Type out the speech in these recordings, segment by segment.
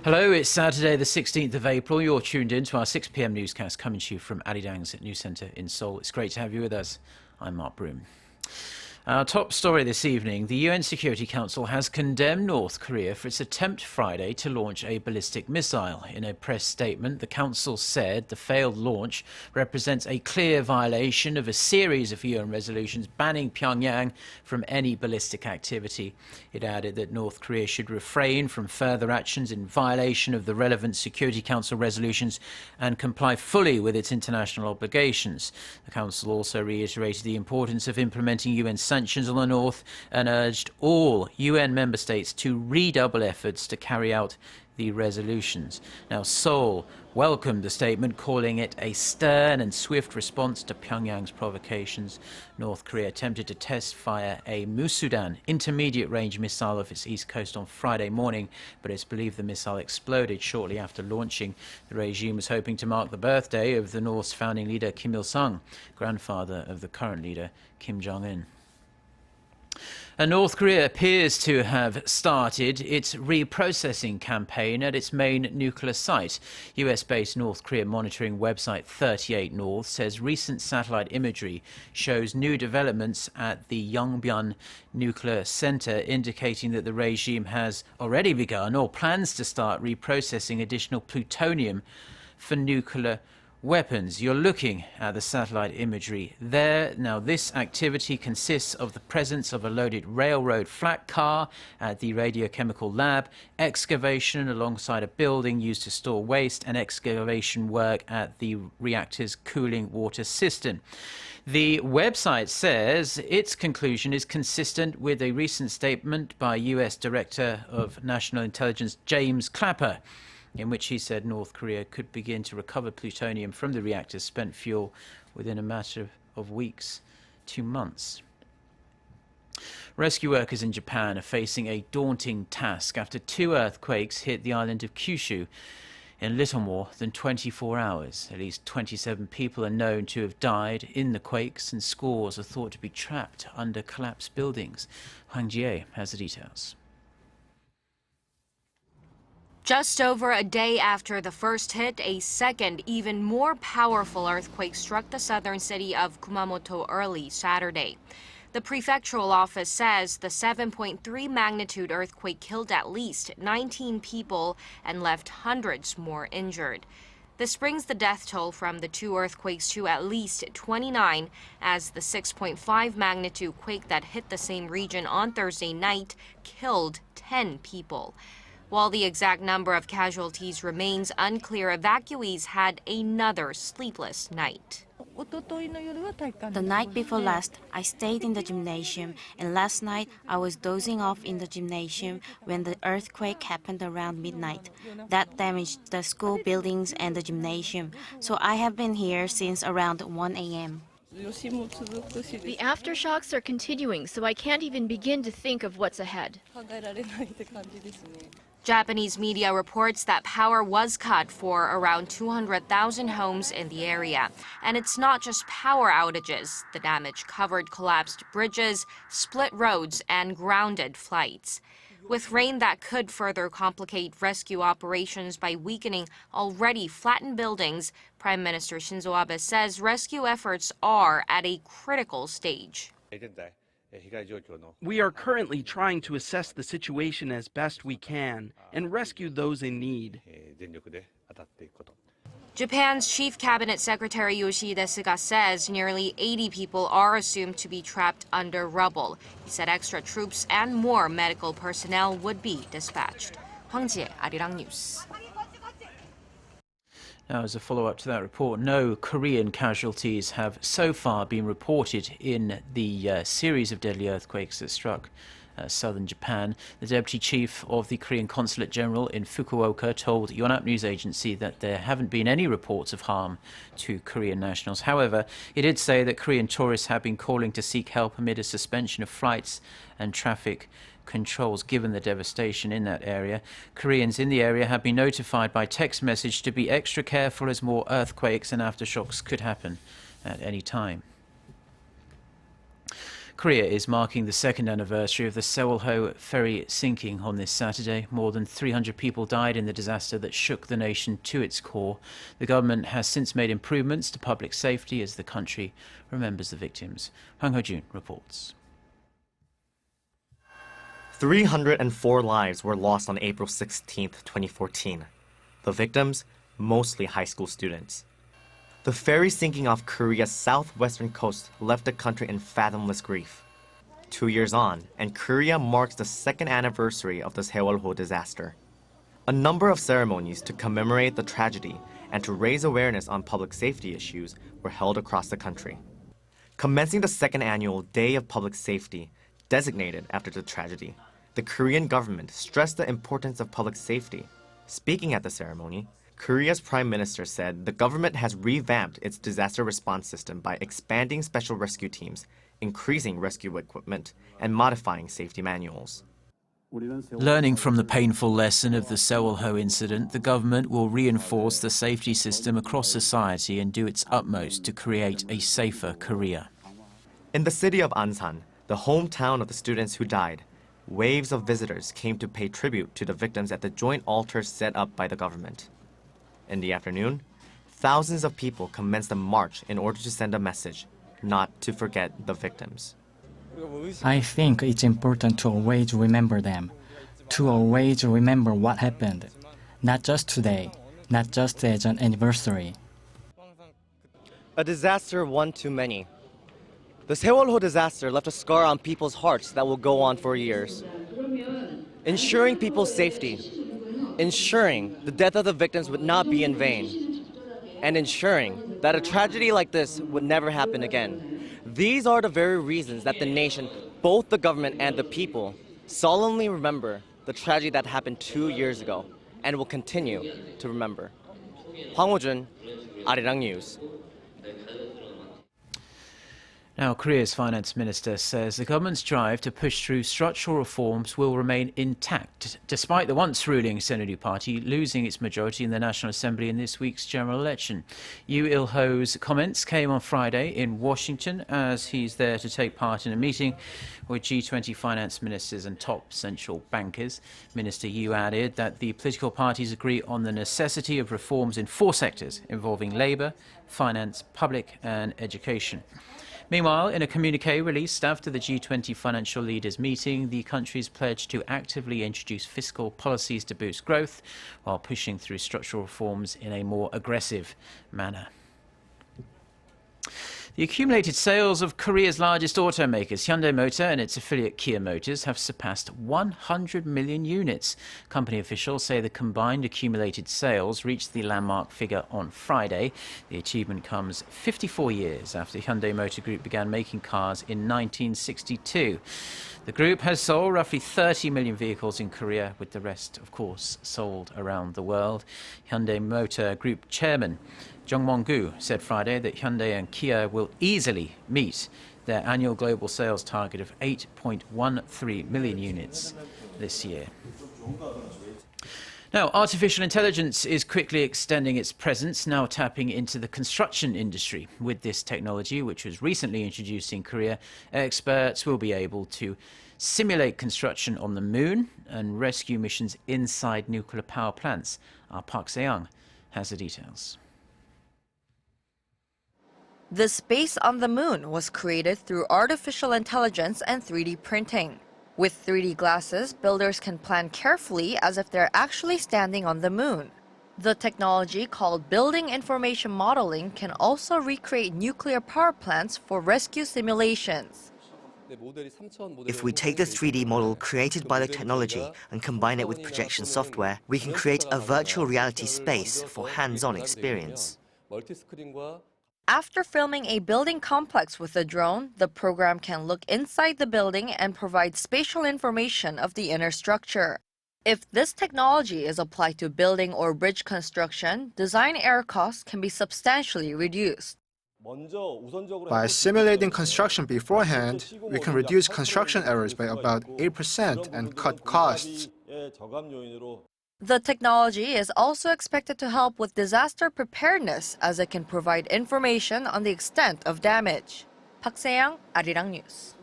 Hello, it's Saturday the 16th of April. You're tuned in to our 6 p.m. newscast coming to you from Arirang's News Centre in Seoul. It's great to have you with us. I'm Mark Broom. Our top story this evening, the UN Security Council has condemned North Korea for its attempt Friday to launch a ballistic missile. In a press statement, the Council said the failed launch represents a clear violation of a series of UN resolutions banning Pyongyang from any ballistic activity. It added that North Korea should refrain from further actions in violation of the relevant Security Council resolutions and comply fully with its international obligations. The Council also reiterated the importance of implementing UN sanctions on the North and urged all UN member states to redouble efforts to carry out the resolutions. Now, Seoul welcomed the statement, calling it a stern and swift response to Pyongyang's provocations. North Korea attempted to test fire a Musudan intermediate-range missile off its east coast on Friday morning, but it's believed the missile exploded shortly after launching. The regime was hoping to mark the birthday of the North's founding leader Kim Il-sung, grandfather of the current leader Kim Jong-un. And North Korea appears to have started its reprocessing campaign at its main nuclear site. US-based North Korea monitoring website 38 North says recent satellite imagery shows new developments at the Yongbyon nuclear center, indicating that the regime has already begun or plans to start reprocessing additional plutonium for nuclear weapons. You're looking at the satellite imagery there. Now, this activity consists of the presence of a loaded railroad flat car at the radiochemical lab, excavation alongside a building used to store waste, and excavation work at the reactor's cooling water system. The website says its conclusion is consistent with a recent statement by US Director of National Intelligence James Clapper, in which he said North Korea could begin to recover plutonium from the reactor's spent fuel within a matter of weeks to months. Rescue workers in Japan are facing a daunting task after 2 earthquakes hit the island of Kyushu in little more than 24 hours. At least 27 people are known to have died in the quakes, and scores are thought to be trapped under collapsed buildings. Hwang Jie has the details. Just over a day after the first hit, a second, even more powerful earthquake struck the southern city of Kumamoto early Saturday. The prefectural office says the 7.3 magnitude earthquake killed at least 19 people and left hundreds more injured. This brings the death toll from the 2 earthquakes to at least 29, as the 6.5 magnitude quake that hit the same region on Thursday night killed 10 people. While the exact number of casualties remains unclear, evacuees had another sleepless night. The night before last, I stayed in the gymnasium, and last night I was dozing off in the gymnasium when the earthquake happened around midnight. That damaged the school buildings and the gymnasium, so I have been here since around 1 a.m. The aftershocks are continuing, so I can't even begin to think of what's ahead. Japanese media reports that power was cut for around 200,000 homes in the area. And it's not just power outages. The damage covered collapsed bridges, split roads, and grounded flights. With rain that could further complicate rescue operations by weakening already flattened buildings, Prime Minister Shinzo Abe says rescue efforts are at a critical stage. We are currently trying to assess the situation as best we can and rescue those in need. Japan's Chief Cabinet Secretary Yoshihide Suga says nearly 80 people are assumed to be trapped under rubble. He said extra troops and more medical personnel would be dispatched. Hwang Jie, Arirang News. Now, as a follow-up to that report, no Korean casualties have so far been reported in the series of deadly earthquakes that struck southern Japan. The deputy chief of the Korean Consulate General in Fukuoka told Yonhap News Agency that there haven't been any reports of harm to Korean nationals. However, it did say that Korean tourists have been calling to seek help amid a suspension of flights and traffic controls given the devastation in that area. Koreans in the area have been notified by text message to be extra careful as more earthquakes and aftershocks could happen at any time. Korea is marking the second anniversary of the Sewol-ho ferry sinking on this Saturday. More than 300 people died in the disaster that shook the nation to its core. The government has since made improvements to public safety as the country remembers the victims. Hwang Ho-jun reports. 304 lives were lost on April 16, 2014. The victims, mostly high school students. The ferry sinking off Korea's southwestern coast left the country in fathomless grief. 2 years on, and Korea marks the second anniversary of the Sewol-ho disaster. A number of ceremonies to commemorate the tragedy and to raise awareness on public safety issues were held across the country. Commencing the second annual Day of Public Safety, designated after the tragedy, the Korean government stressed the importance of public safety. Speaking at the ceremony, Korea's Prime Minister said the government has revamped its disaster response system by expanding special rescue teams, increasing rescue equipment, and modifying safety manuals. Learning from the painful lesson of the Sewol-ho incident, the government will reinforce the safety system across society and do its utmost to create a safer Korea. In the city of Ansan, the hometown of the students who died, waves of visitors came to pay tribute to the victims at the joint altar set up by the government. In the afternoon, thousands of people commenced a march in order to send a message, not to forget the victims. I think it's important to always remember them, to always remember what happened, not just today, not just as an anniversary. A disaster one too many. The Sewol-ho disaster left a scar on people's hearts that will go on for years. Ensuring people's safety, ensuring the death of the victims would not be in vain, and ensuring that a tragedy like this would never happen again. These are the very reasons that the nation, both the government and the people, solemnly remember the tragedy that happened 2 years ago and will continue to remember. Hwang Ho-jun, Arirang News. Now, Korea's finance minister says the government's drive to push through structural reforms will remain intact, despite the once ruling Sewol-ho party losing its majority in the National Assembly in this week's general election. Yoo Il-ho's comments came on Friday in Washington as he's there to take part in a meeting with G20 finance ministers and top central bankers. Minister Yoo added that the political parties agree on the necessity of reforms in 4 sectors involving labour, finance, public and education. Meanwhile, in a communiqué released after the G20 financial leaders meeting, the countries pledged to actively introduce fiscal policies to boost growth while pushing through structural reforms in a more aggressive manner. The accumulated sales of Korea's largest automakers, Hyundai Motor and its affiliate Kia Motors, have surpassed 100 million units. Company officials say the combined accumulated sales reached the landmark figure on Friday. The achievement comes 54 years after Hyundai Motor Group began making cars in 1962. The group has sold roughly 30 million vehicles in Korea, with the rest, of course, sold around the world. Hyundai Motor Group chairman Jung Mong-gu said Friday that Hyundai and Kia will easily meet their annual global sales target of 8.13 million units this year. Now, artificial intelligence is quickly extending its presence, now tapping into the construction industry. With this technology, which was recently introduced in Korea, experts will be able to simulate construction on the moon and rescue missions inside nuclear power plants. Our Park Se-young has the details. The space on the moon was created through artificial intelligence and 3D printing. With 3D glasses, builders can plan carefully as if they're actually standing on the moon. The technology, called building information modeling, can also recreate nuclear power plants for rescue simulations. If we take the 3D model created by the technology and combine it with projection software, we can create a virtual reality space for hands-on experience. After filming a building complex with a drone, the program can look inside the building and provide spatial information of the inner structure. If this technology is applied to building or bridge construction, design error costs can be substantially reduced. By simulating construction beforehand, we can reduce construction errors by about 8% and cut costs. The technology is also expected to help with disaster preparedness as it can provide information on the extent of damage. Park Se-young, Arirang News.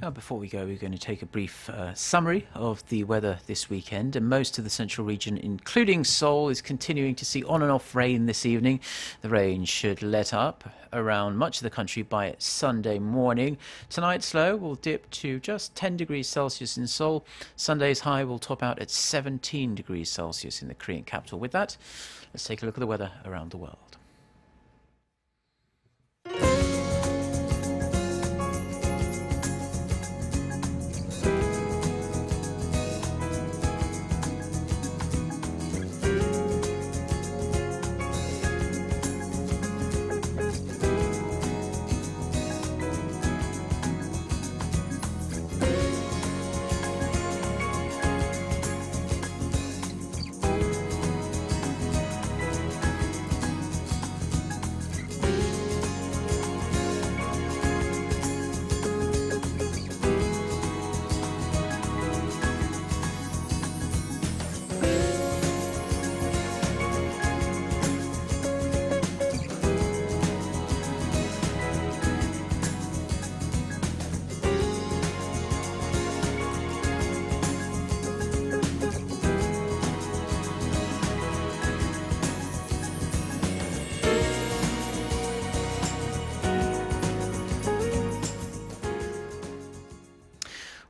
Now, before we go, we're going to take a brief summary of the weather this weekend. And most of the central region, including Seoul, is continuing to see on and off rain this evening. The rain should let up around much of the country by Sunday morning. Tonight's low will dip to just 10 degrees Celsius in Seoul. Sunday's high will top out at 17 degrees Celsius in the Korean capital. With that, let's take a look at the weather around the world.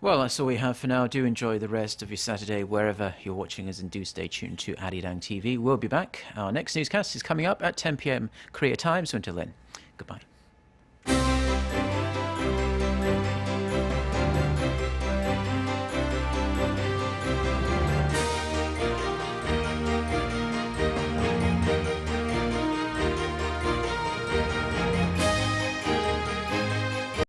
Well, that's all we have for now. Do enjoy the rest of your Saturday wherever you're watching us, and do stay tuned to Arirang TV. We'll be back. Our next newscast is coming up at 10 p.m. Korea time. So until then, goodbye.